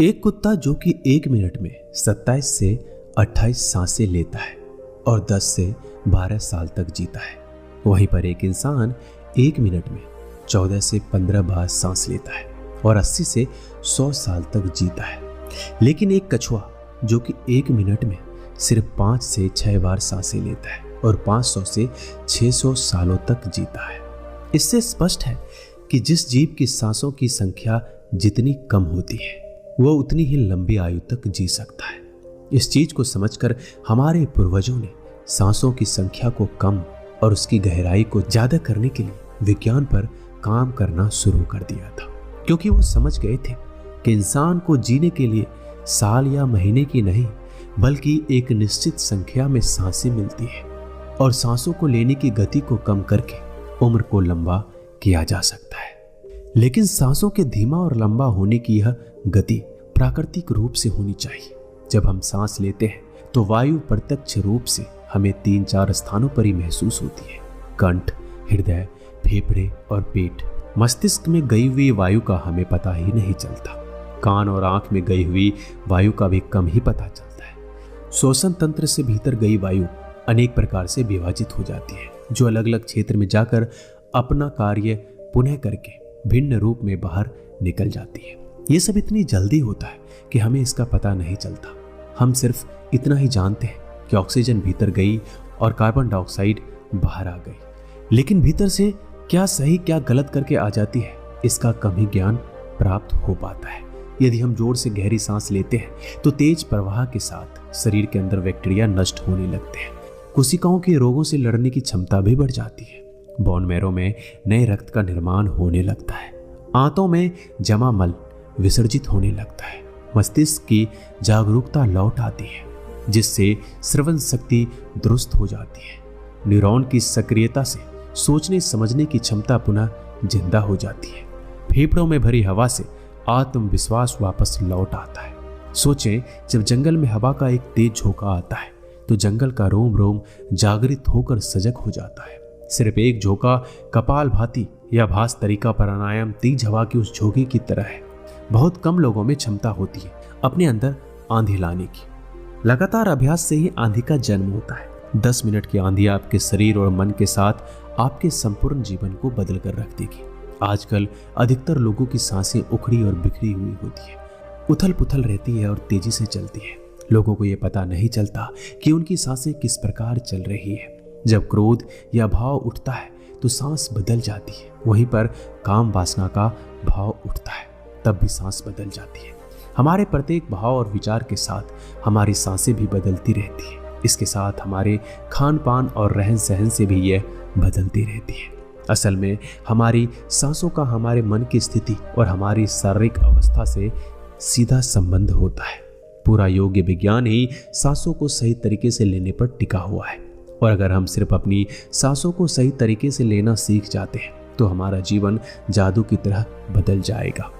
एक कुत्ता जो कि 1 मिनट में 27 से 28 सांसें लेता है और 10 से 12 साल तक जीता है, वहीं पर एक इंसान 1 मिनट में 14 से 15 बार सांस लेता है और 80 से 100 साल तक जीता है। लेकिन एक कछुआ जो कि 1 मिनट में सिर्फ 5 से 6 बार सांसें लेता है और 500 से 600 सालों तक जीता है। इससे स्पष्ट है कि जिस जीव की सांसों की संख्या जितनी कम होती है वह उतनी ही लंबी आयु तक जी सकता है। इस चीज को समझकर हमारे पूर्वजों ने सांसों की संख्या को कम और उसकी गहराई को ज्यादा करने के लिए विज्ञान पर काम करना शुरू कर दिया था, क्योंकि वो समझ गए थे कि इंसान को जीने के लिए साल या महीने की नहीं बल्कि एक निश्चित संख्या में सांसें मिलती है और सांसों को लेने की गति को कम करके उम्र को लंबा किया जा सकता है। लेकिन सांसों के धीमा और लंबा होने की यह गति प्राकृतिक रूप से होनी चाहिए। जब हम सांस लेते हैं तो वायु प्रत्यक्ष रूप से हमें 3-4 स्थानों पर ही महसूस होती है: कंठ, हृदय, फेफड़े और पेट। मस्तिष्क में गई हुई वायु का हमें पता ही नहीं चलता। कान और आंख में गई हुई वायु का भी कम ही पता चलता है। श्वसन तंत्र से भीतर गई वायु अनेक प्रकार से विभाजित हो जाती है, जो अलग अलग क्षेत्र में जाकर अपना कार्य पुनः करके भिन्न रूप में बाहर निकल जाती है। ये सब इतनी जल्दी होता है कि हमें इसका पता नहीं चलता। हम सिर्फ इतना ही जानते हैं कि ऑक्सीजन भीतर गई और कार्बन डाइऑक्साइड बाहर आ गई, लेकिन भीतर से क्या सही क्या गलत करके आ जाती है इसका कम ही ज्ञान प्राप्त हो पाता है। यदि हम जोर से गहरी सांस लेते हैं तो तेज प्रवाह के साथ शरीर के अंदर बैक्टीरिया नष्ट होने लगते हैं। कोशिकाओं के रोगों से लड़ने की क्षमता भी बढ़ जाती है। बोन मैरो में नए रक्त का निर्माण होने लगता है। आंतों में जमा मल विसर्जित होने लगता है। मस्तिष्क की जागरूकता लौट आती है, जिससे श्रवण शक्ति दुरुस्त हो जाती है। न्यूरॉन की सक्रियता से सोचने समझने की क्षमता पुनः जिंदा हो जाती है। फेफड़ों में भरी हवा से आत्मविश्वास वापस लौट आता है। सोचें, जब जंगल में हवा का एक तेज झोंका आता है तो जंगल का रोम रोम जागृत होकर सजग हो जाता है। सिर्फ एक झोंका कपालभाति या भास तरीका प्राणायाम तेज हवा की उस झोंके की तरह है। बहुत कम लोगों में क्षमता होती है अपने अंदर आंधी लाने की। लगातार अभ्यास से ही आंधी का जन्म होता है। 10 मिनट की आंधी आपके शरीर और मन के साथ आपके संपूर्ण जीवन को बदल कर रख देगी। आजकल अधिकतर लोगों की सांसें उखड़ी और बिखरी हुई होती है, उथल पुथल रहती है और तेजी से चलती है। लोगों को यह पता नहीं चलता कि उनकी सांसें किस प्रकार चल रही है। जब क्रोध या भाव उठता है तो सांस बदल जाती है। वहीं पर काम वासना का भाव उठता है तब भी सांस बदल जाती है। हमारे प्रत्येक भाव और विचार के साथ हमारी सांसें भी बदलती रहती है। इसके साथ हमारे खान पान और रहन सहन से भी यह बदलती रहती है। असल में हमारी सांसों का हमारे मन की स्थिति और हमारी शारीरिक अवस्था से सीधा संबंध होता है। पूरा योग्य विज्ञान ही सांसों को सही तरीके से लेने पर टिका हुआ है, और अगर हम सिर्फ अपनी सांसों को सही तरीके से लेना सीख जाते हैं तो हमारा जीवन जादू की तरह बदल जाएगा।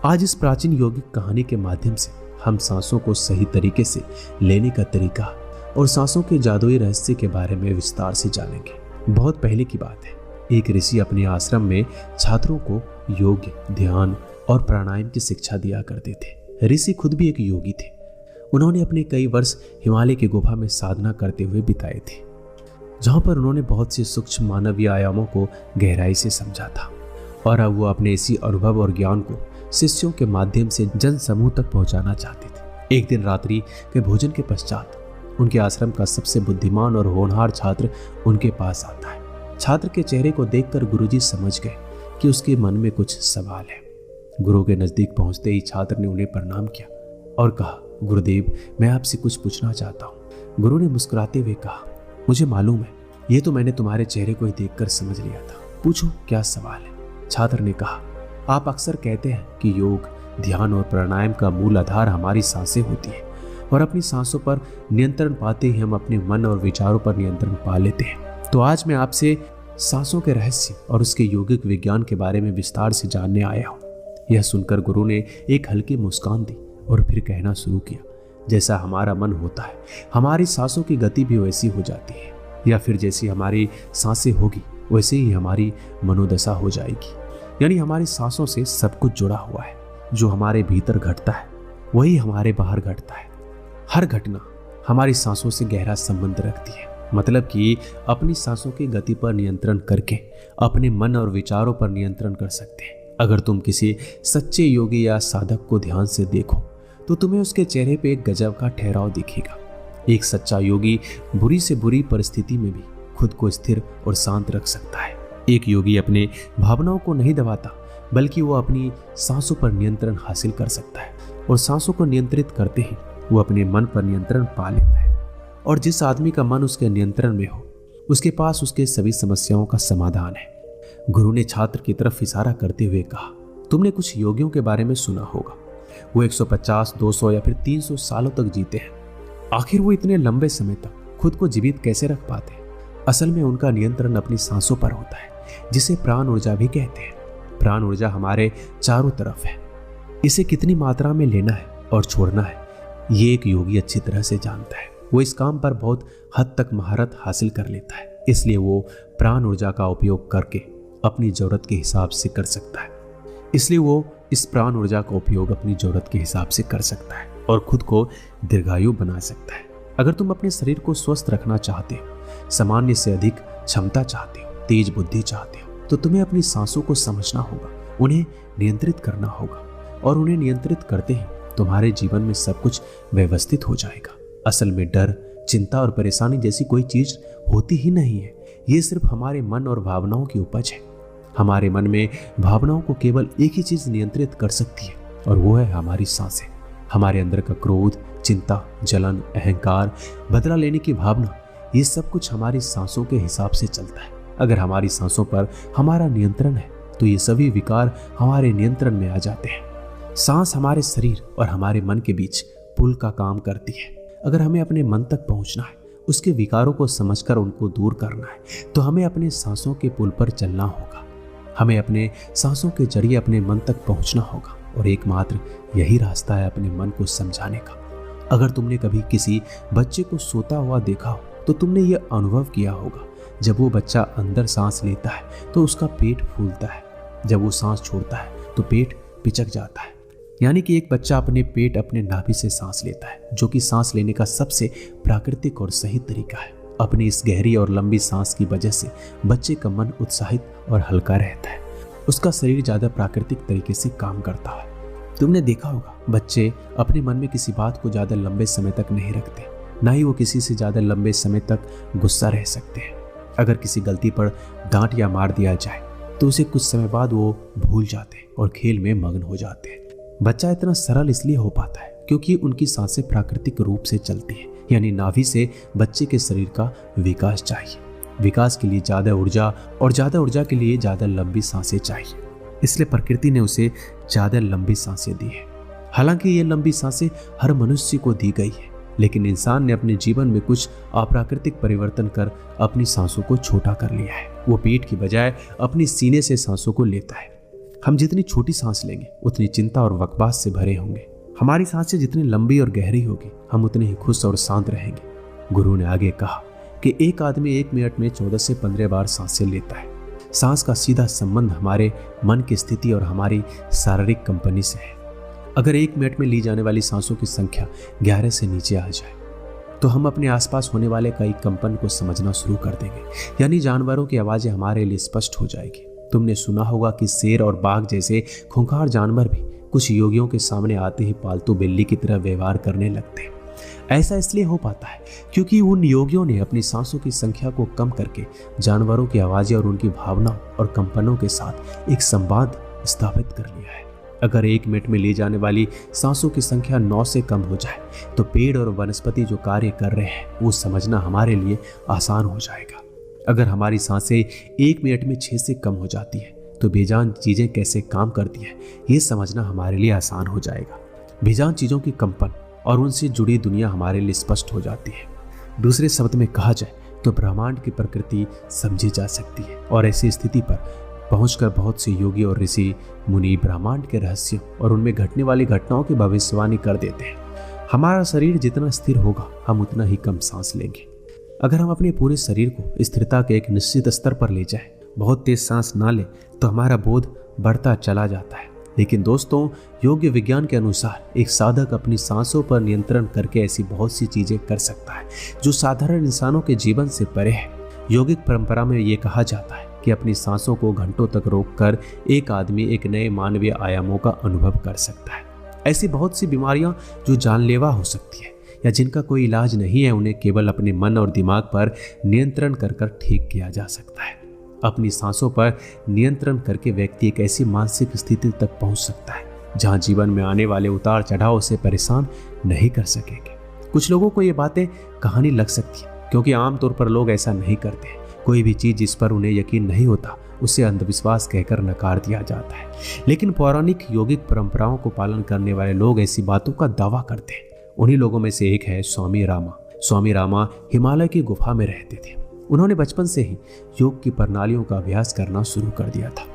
आज इस प्राचीन यौगिक कहानी के माध्यम से हम सांसों को सही तरीके से लेने का तरीका और सांसों के जादुई रहस्य के बारे में विस्तार से जानेंगे। बहुत पहले की बात है, एक ऋषि अपने आश्रम में छात्रों को योग, ध्यान और प्राणायाम की शिक्षा दिया करते थे। ऋषि खुद भी एक योगी थे। उन्होंने अपने कई वर्ष हिमालय की गुफा में साधना करते हुए बिताए थे, जहां पर उन्होंने बहुत से सूक्ष्म मानवीय आयामों को गहराई से समझा था, और अब वो अपने इसी अनुभव और ज्ञान को शिष्यों के माध्यम से जन समूह तक पहुंचाना चाहते थे। एक दिन रात्रि के भोजन के पश्चात उनके आश्रम का सबसे बुद्धिमान और होनहार छात्र उनके पास आता है। छात्र के चेहरे को देखकर गुरुजी समझ गए कि उसके मन में कुछ सवाल है। गुरु के नजदीक पहुंचते ही छात्र ने उन्हें प्रणाम किया और कहा, गुरुदेव, मैं आपसे कुछ पूछना चाहता हूँ। गुरु ने मुस्कुराते हुए कहा, मुझे मालूम है, ये तो मैंने तुम्हारे चेहरे को ही देखकर समझ लिया था। पूछो, क्या सवाल है? छात्र ने कहा, आप अक्सर कहते हैं कि योग, ध्यान और प्राणायाम का मूल आधार हमारी सांसें होती है, और अपनी सांसों पर नियंत्रण पाते ही हम अपने मन और विचारों पर नियंत्रण पा लेते हैं। तो आज मैं आपसे सांसों के रहस्य और उसके यौगिक विज्ञान के बारे में विस्तार से जानने आया हूँ। यह सुनकर गुरु ने एक हल्की मुस्कान दी और फिर कहना शुरू किया, जैसा हमारा मन होता है हमारी सांसों की गति भी वैसी हो जाती है, या फिर जैसी हमारी सांसें होगी वैसे ही हमारी मनोदशा हो जाएगी। यानी हमारी सांसों से सब कुछ जुड़ा हुआ है। जो हमारे भीतर घटता है वही हमारे बाहर घटता है। हर घटना हमारी सांसों से गहरा संबंध रखती है। मतलब कि अपनी सांसों की गति पर नियंत्रण करके अपने मन और विचारों पर नियंत्रण कर सकते हैं। अगर तुम किसी सच्चे योगी या साधक को ध्यान से देखो तो तुम्हें उसके चेहरे पे एक गजब का ठहराव दिखेगा। एक सच्चा योगी बुरी से बुरी परिस्थिति में भी खुद को स्थिर और शांत रख सकता है। एक योगी अपने भावनाओं को नहीं दबाता, बल्कि वो अपनी सांसों पर नियंत्रण हासिल कर सकता है, और सांसों को नियंत्रित करते ही वो अपने मन पर नियंत्रण पा लेता है। और जिस आदमी का मन उसके नियंत्रण में हो, उसके पास उसके सभी समस्याओं का समाधान है। गुरु ने छात्र की तरफ इशारा करते हुए कहा, तुमने कुछ योगियों के बारे में सुना होगा। वो 150, 200 या फिर 300 सालों तक जीते हैं। आखिर वो इतने लंबे समय तक खुद को जीवित कैसे रख पाते हैं? असल में उनका नियंत्रण अपनी सांसों पर होता है, जिसे प्राण ऊर्जा भी कहते हैं। प्राण ऊर्जा हमारे चारों तरफ है। इसे कितनी मात्रा में लेना है और छोड़ना है, ये एक योगी अच्छी तरह से जानता है। वो इस काम पर बहुत हद तक महारत हासिल कर लेता है, इसलिए वो प्राण ऊर्जा का उपयोग करके अपनी जरूरत के हिसाब से कर सकता है। इसलिए वो इस प्राण ऊर्जा का उपयोग अपनी जरूरत के हिसाब से कर सकता है और खुद को दीर्घायु बना सकता है। अगर तुम अपने शरीर को स्वस्थ रखना चाहते हो, सामान्य से अधिक क्षमता चाहते हो, तेज बुद्धि चाहते हो, तो तुम्हें अपनी सांसों को समझना होगा, उन्हें नियंत्रित करना होगा, और उन्हें नियंत्रित करते ही तुम्हारे जीवन में सब कुछ व्यवस्थित हो जाएगा। असल में डर, चिंता और परेशानी जैसी कोई चीज होती ही नहीं है। ये सिर्फ हमारे मन और भावनाओं की उपज है। हमारे मन में भावनाओं को केवल एक ही चीज नियंत्रित कर सकती है, और वो है हमारी सांसें। हमारे अंदर का क्रोध, चिंता, जलन, अहंकार, बदला लेने की भावना, ये सब कुछ हमारी सांसों के हिसाब से चलता है। अगर हमारी सांसों पर हमारा नियंत्रण है तो ये सभी विकार हमारे नियंत्रण में आ जाते हैं। सांस हमारे शरीर और हमारे मन के बीच पुल का काम करती है। अगर हमें अपने मन तक पहुंचना है, उसके विकारों को समझकर उनको दूर करना है, तो हमें अपने सांसों के पुल पर चलना होगा। हमें अपने सांसों के जरिए अपने मन तक पहुंचना होगा, और एकमात्र यही रास्ता है अपने मन को समझाने का। अगर तुमने कभी किसी बच्चे को सोता हुआ देखा हो तो तुमने ये अनुभव किया होगा, जब वो बच्चा अंदर सांस लेता है तो उसका पेट फूलता है, जब वो सांस छोड़ता है तो पेट पिचक जाता है। यानी कि एक बच्चा अपने पेट, अपने नाभि से सांस लेता है, जो कि सांस लेने का सबसे प्राकृतिक और सही तरीका है। अपनी इस गहरी और लंबी सांस की वजह से बच्चे का मन उत्साहित और हल्का रहता है। उसका शरीर ज्यादा प्राकृतिक तरीके से काम करता है। तुमने देखा होगा, बच्चे अपने मन में किसी बात को ज्यादा लंबे समय तक नहीं रखते, ना ही वो किसी से ज्यादा लंबे समय तक गुस्सा रह सकते हैं। अगर किसी गलती पर डांट या मार दिया जाए तो उसे कुछ समय बाद वो भूल जाते हैं और खेल में मग्न हो जाते हैं। बच्चा इतना सरल इसलिए हो पाता है क्योंकि उनकी सांसें प्राकृतिक रूप से चलती है, यानी नाभि से बच्चे के शरीर का विकास चाहिए। विकास के लिए ज्यादा ऊर्जा, और ज्यादा ऊर्जा के लिए ज्यादा लंबी सांसें चाहिए। इसलिए प्रकृति ने उसे ज्यादा लंबी सांसें दी है। हालांकि ये लंबी सांसें हर मनुष्य को दी गई है, लेकिन इंसान ने अपने जीवन में कुछ अप्राकृतिक परिवर्तन कर अपनी सांसों को छोटा कर लिया है। वो पेट की बजाय अपनी सीने से सांसों को लेता है। हम जितनी छोटी सांस लेंगे उतनी चिंता और बकवास से भरे होंगे। हमारी सांसें जितनी लंबी और गहरी होगी, हम उतने ही खुश और शांत रहेंगे। गुरु ने आगे कहा कि एक आदमी 1 मिनट में 14 से 15 बार सांसें लेता है। सांस का सीधा संबंध हमारे मन की स्थिति और हमारी शारीरिक कंपनी से है। अगर 1 मिनट में ली जाने वाली सांसों की संख्या 11 से नीचे आ जाए तो हम अपने आसपास होने वाले कई कंपन को समझना शुरू कर देंगे, यानी जानवरों की आवाजें हमारे लिए स्पष्ट हो जाएगी। तुमने सुना होगा कि शेर और बाघ जैसे खूंखार जानवर भी कुछ योगियों के सामने आते ही पालतू बिल्ली की तरह व्यवहार करने लगते हैं। ऐसा इसलिए हो पाता है क्योंकि उन योगियों ने अपनी सांसों की संख्या को कम करके जानवरों की आवाजें और उनकी भावनाओं और कंपनों के साथ एक संवाद स्थापित कर लिया है। अगर 1 मिनट में ली जाने वाली सांसों की संख्या 9 से कम हो जाए तो पेड़ और वनस्पति जो कार्य कर रहे हैं वो समझना हमारे लिए आसान हो जाएगा। अगर हमारी सांसें 1 मिनट में 6 से कम हो जाती है तो बेजान चीजें कैसे काम करती है ये समझना हमारे लिए आसान हो जाएगा। बेजान चीजों की कंपन और उनसे जुड़ी दुनिया हमारे लिए स्पष्ट हो जाती है। दूसरे शब्द में कहा जाए तो ब्रह्मांड की प्रकृति समझी जा सकती है, और ऐसी स्थिति पर पहुंचकर बहुत से योगी और ऋषि मुनि ब्रह्मांड के रहस्यों और उनमें घटने वाली घटनाओं की भविष्यवाणी कर देते हैं। हमारा शरीर जितना स्थिर होगा हम उतना ही कम सांस लेंगे। अगर हम अपने पूरे शरीर को स्थिरता के एक निश्चित स्तर पर ले जाएं, बहुत तेज सांस ना ले तो हमारा बोध बढ़ता चला जाता है। लेकिन दोस्तों, योग विज्ञान के अनुसार एक साधक अपनी सांसों पर नियंत्रण करके ऐसी बहुत सी चीजें कर सकता है जो साधारण इंसानों के जीवन से परे है। योगिक परंपरा में ये कहा जाता है कि अपनी सांसों को घंटों तक रोककर एक आदमी एक नए मानवीय आयामों का अनुभव कर सकता है। ऐसी बहुत सी बीमारियां जो जानलेवा हो सकती है या जिनका कोई इलाज नहीं है, उन्हें केवल अपने मन और दिमाग पर नियंत्रण कर ठीक किया जा सकता है। अपनी सांसों पर नियंत्रण करके व्यक्ति एक ऐसी मानसिक स्थिति तक पहुंच सकता है जहां जीवन में आने वाले उतार चढ़ाव से परेशान नहीं कर सकेंगे। कुछ लोगों को ये बातें कहानी लग सकती है, क्योंकि आमतौर पर लोग ऐसा नहीं करते। कोई भी चीज जिस पर उन्हें यकीन नहीं होता उसे अंधविश्वास कहकर नकार दिया जाता है। लेकिन पौराणिक योगिक परंपराओं को पालन करने वाले लोग ऐसी बातों का दावा करते हैं। उन्हीं लोगों में से एक है स्वामी रामा। स्वामी रामा हिमालय की गुफा में रहते थे। उन्होंने बचपन से ही योग की प्रणालियों का अभ्यास करना शुरू कर दिया था।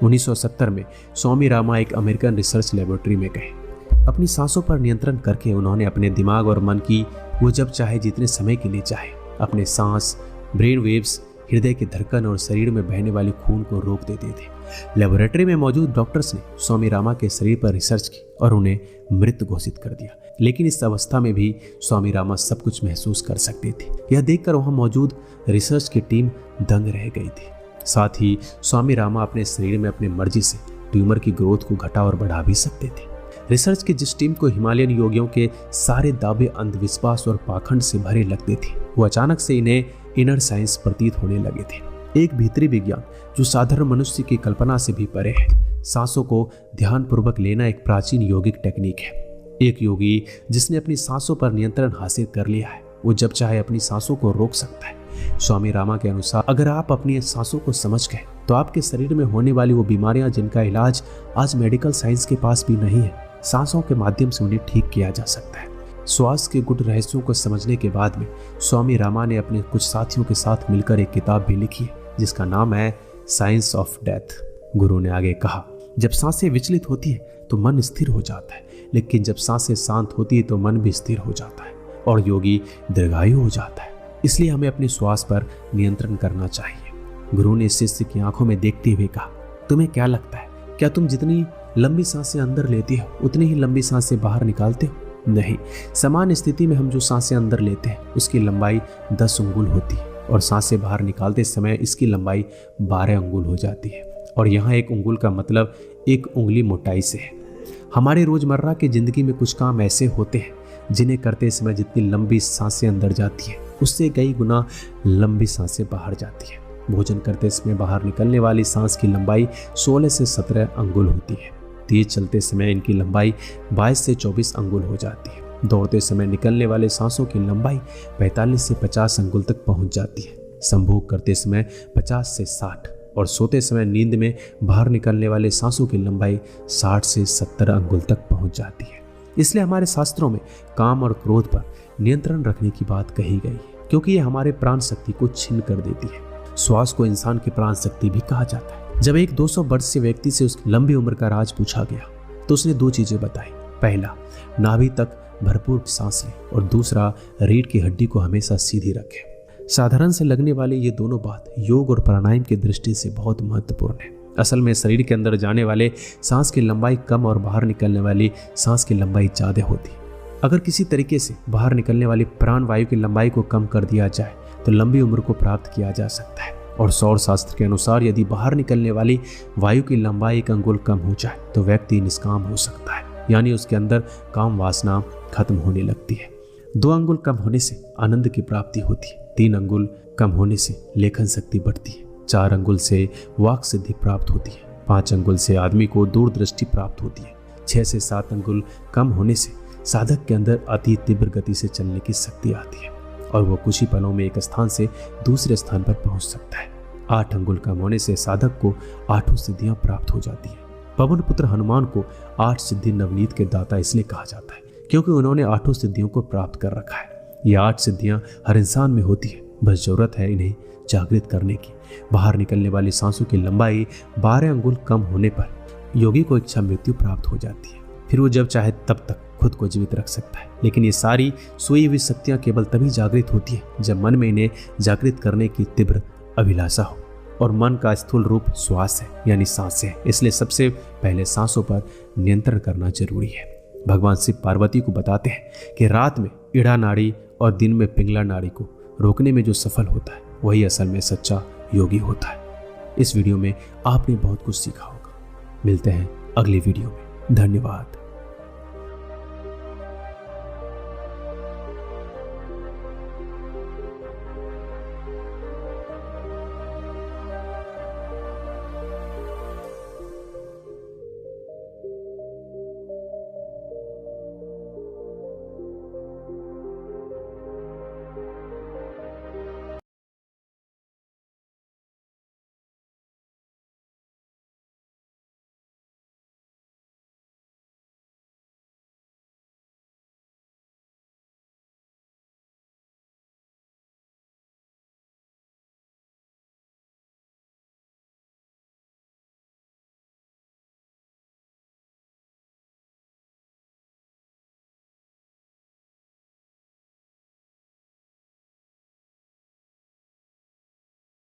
1970 में स्वामी रामा एक अमेरिकन रिसर्च लेबोरेटरी में गए। अपनी सांसों पर नियंत्रण करके उन्होंने अपने दिमाग और मन की वो जब चाहे जितने समय के लिए चाहे अपने सांस, ब्रेन वेव्स, हृदय की धड़कन और शरीर में बहने वाले खून को रोक देते थे। लेबोरेटरी में मौजूद डॉक्टर्स ने स्वामी रामा के शरीर पर रिसर्च की और उन्हें मृत घोषित कर दिया। लेकिन इस अवस्था में भी स्वामी रामा सब कुछ महसूस कर सकते थे। यह देखकर वहां मौजूद रिसर्च की टीम दंग रह गई थी। साथ ही स्वामी रामा अपने शरीर में अपनी मर्जी से ट्यूमर की ग्रोथ को घटा और बढ़ा भी सकते थे। रिसर्च की जिस टीम को हिमालयन योगियों के सारे दावे अंधविश्वास और पाखंड से भरे लगते थे, वो अचानक से इन्हें इनर साइंस प्रतीत होने लगे थे। एक भीतरी विज्ञान जो साधारण मनुष्य की कल्पना से भी परे है। सांसों को ध्यानपूर्वक लेना एक प्राचीन योगिक टेक्निक है। एक योगी जिसने अपनी सांसों पर नियंत्रण हासिल कर लिया है, वो जब चाहे अपनी सांसों को रोक सकता है। स्वामी रामा के अनुसार अगर आप अपनी सांसों को समझ गए तो आपके शरीर में होने वाली वो बीमारियां जिनका इलाज आज मेडिकल साइंस के पास भी नहीं है, सांसों के माध्यम से उन्हें ठीक किया जा सकता है। श्वास के गुड रहस्यों को समझने के बाद में स्वामी रामा ने अपने कुछ साथियों के साथ मिलकर एक किताब भी लिखी है जिसका नाम है साइंस ऑफ डेथ। गुरु ने आगे कहा, जब सांसें विचलित होती है तो मन स्थिर हो जाता है, लेकिन जब सांसें शांत होती है तो मन भी स्थिर हो जाता है और योगी दीर्घायु हो जाता है। इसलिए हमें अपने श्वास पर नियंत्रण करना चाहिए। गुरु ने शिष्य की आंखों में देखते हुए कहा, तुम्हें क्या लगता है, क्या तुम जितनी लंबी सांसें अंदर लेते हो उतनी ही लंबी सांसें बाहर निकालते हो? नहीं, समान स्थिति में हम जो सांसें अंदर लेते हैं उसकी लंबाई 10 अंगुल होती है और सांसें बाहर निकालते समय इसकी लंबाई 12 अंगुल हो जाती है। और यहाँ 1 अंगुल का मतलब 1 उंगली मोटाई से है। हमारे रोजमर्रा की जिंदगी में कुछ काम ऐसे होते हैं जिन्हें करते समय जितनी लंबी सांसें अंदर जाती है उससे कई गुना लंबी सांसें बाहर जाती है। भोजन करते समय बाहर निकलने वाली सांस की लंबाई 16 से 17 अंगुल होती है। तेज चलते समय इनकी लंबाई 22 से 24 अंगुल हो जाती है। दौड़ते समय निकलने वाले सांसों की लंबाई 45 से 50 अंगुल तक पहुंच जाती है। संभोग करते समय 50 से 60 और सोते समय नींद में बाहर निकलने वाले सांसों की लंबाई 60 से 70 अंगुल तक पहुंच जाती है। इसलिए हमारे शास्त्रों में काम और क्रोध पर नियंत्रण रखने की बात कही गई है, क्योंकि ये हमारे प्राण शक्ति को छीन कर देती है। श्वास को इंसान की प्राण शक्ति भी कहा जाता है। जब एक 200 वर्ष के व्यक्ति से उसकी लंबी उम्र का राज पूछा गया तो उसने 2 चीजें बताई। पहला, नाभि तक भरपूर सांस लें और दूसरा, रीढ़ की हड्डी को हमेशा सीधी रखें। साधारण से लगने वाली ये दोनों बात योग और प्राणायाम की दृष्टि से बहुत महत्वपूर्ण है। असल में शरीर के अंदर जाने वाले सांस की लंबाई कम और बाहर निकलने वाली सांस की लंबाई ज्यादा होती है। अगर किसी तरीके से बाहर निकलने वाली प्राण वायु की लंबाई को कम कर दिया जाए तो लंबी उम्र को प्राप्त किया जा सकता है। और सौर शास्त्र के अनुसार यदि बाहर निकलने वाली वायु की लंबाई 1 अंगुल कम हो जाए तो व्यक्ति निष्काम हो सकता है, यानी उसके अंदर काम वासना खत्म होने लगती है। 2 अंगुल कम होने से आनंद की प्राप्ति होती है। 3 अंगुल कम होने से लेखन शक्ति बढ़ती है। 4 अंगुल से वाक सिद्धि प्राप्त होती है। 5 अंगुल से आदमी को दूरदृष्टि प्राप्त होती है। 6 से 7 अंगुल कम होने से साधक के अंदर अति तीव्र गति से चलने की शक्ति आती है और वो कुछ ही पलों में एक स्थान से दूसरे स्थान पर पहुंच सकता है। 8 अंगुल कम होने से साधक को 8 सिद्धियां प्राप्त हो जाती है। पवन पुत्र हनुमान को 8 सिद्धि नवनीत के दाता इसलिए कहा जाता है क्योंकि उन्होंने 8 सिद्धियों को प्राप्त कर रखा है। ये 8 सिद्धियां हर इंसान में होती है, बस जरूरत है इन्हें जागृत करने की। बाहर निकलने वाली सांसों की लंबाई 12 अंगुल कम होने पर योगी को इच्छा मृत्यु प्राप्त हो जाती है। फिर वो जब चाहे तब तक खुद को जीवित रख सकता है। लेकिन ये सारी सोई हुई शक्तियां केवल तभी जागृत होती है जब मन में इन्हें जागृत करने की तीव्र अभिलाषा हो। और मन का स्थूल रूप श्वास है यानी सांसें हैं। इसलिए सबसे पहले सांसों पर नियंत्रण करना जरूरी है। भगवान शिव पार्वती को बताते हैं कि रात में ईड़ा नाड़ी और दिन में पिंगला नाड़ी को रोकने में जो सफल होता है वही असल में सच्चा योगी होता है। इस वीडियो में आपने बहुत कुछ सीखा होगा। मिलते हैं अगली वीडियो में। धन्यवाद।